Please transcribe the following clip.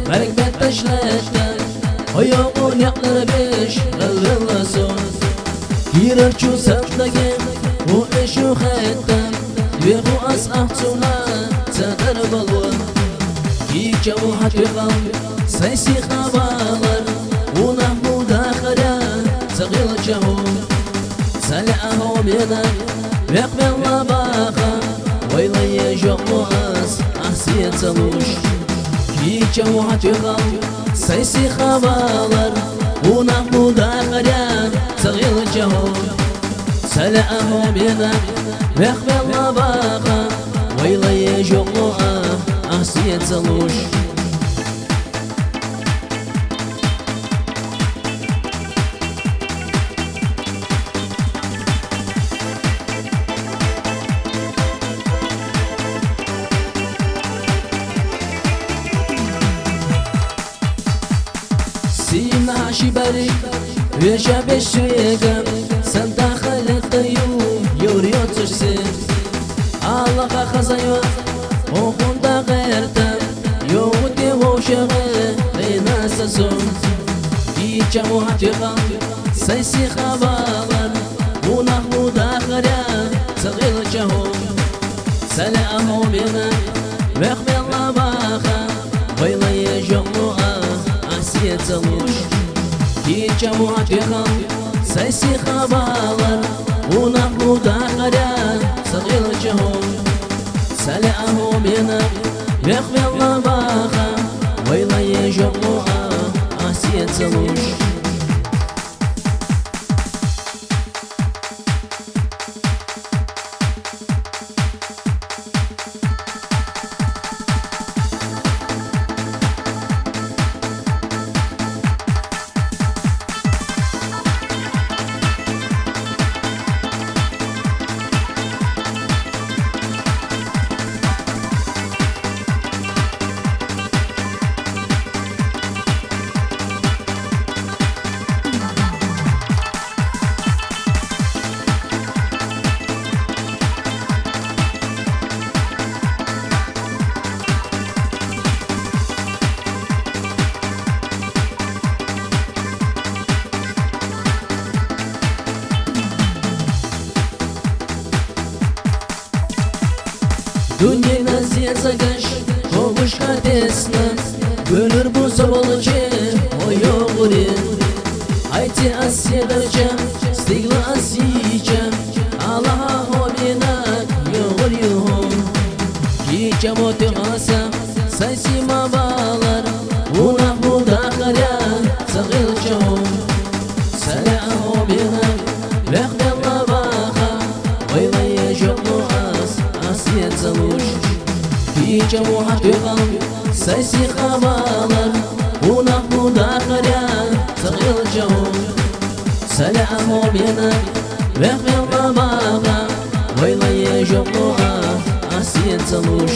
Berkmet taşlatan Oyağın yakları beş Rıllasun Girer çu sattagin Bu eşu khettan Yuhu as ahtsuna Sadar balvan Ki çavu hatveqam Saysi xabalar Unah mudakhara Sagil çavu Sala'ahu bidan Veqbel labaqa Vaylaya joqmu as Ahsiyet saluş Ki çavu hatveqam Saysi xabalar Unah mudakhara Sagil çavu Sala'ahu bidan Veqbel labaqa Vaylaya joqmu Ahsiyet saluş سيمنا شبارك ويشاب الشريقة سنتا خلق يوم يوريوت السن الله خزايوة وخوندا غيرتا يوتي وشغل بين السسون يجمو هاتيقا سيسي خبالر ونحو داخرا صغير جهوم سلامو بنا ويخبي الله باخا ويلا يجمو Ahsiyet saluş Ki çamu hatveqam Saysi xabalar Unah mudakhara Sagil çahum Sala'ahu bina Veqbel labaqa Vayla yejoqmu Ahsiyet saluş Dünya naziye zagaş Kovuş kadesna Gönür bu zabalıcı O yoğurin Hayti asyedarca Stigla asiyece Allah'a hobinak Yoğur yuhum Ki çamot yuhasa Saysi mabalar Unah mudakhara Sagil çahum Sala'a hobinak Veqbel labaqa Vayla yejoqmu Ahsiyet saluş Ki çavu hatveqam Saysi xabalar Unah mudakhara Sagil çahum Sala'ahu bina Veqbel labaqa Vayla yejoqmu Ahsiyet saluş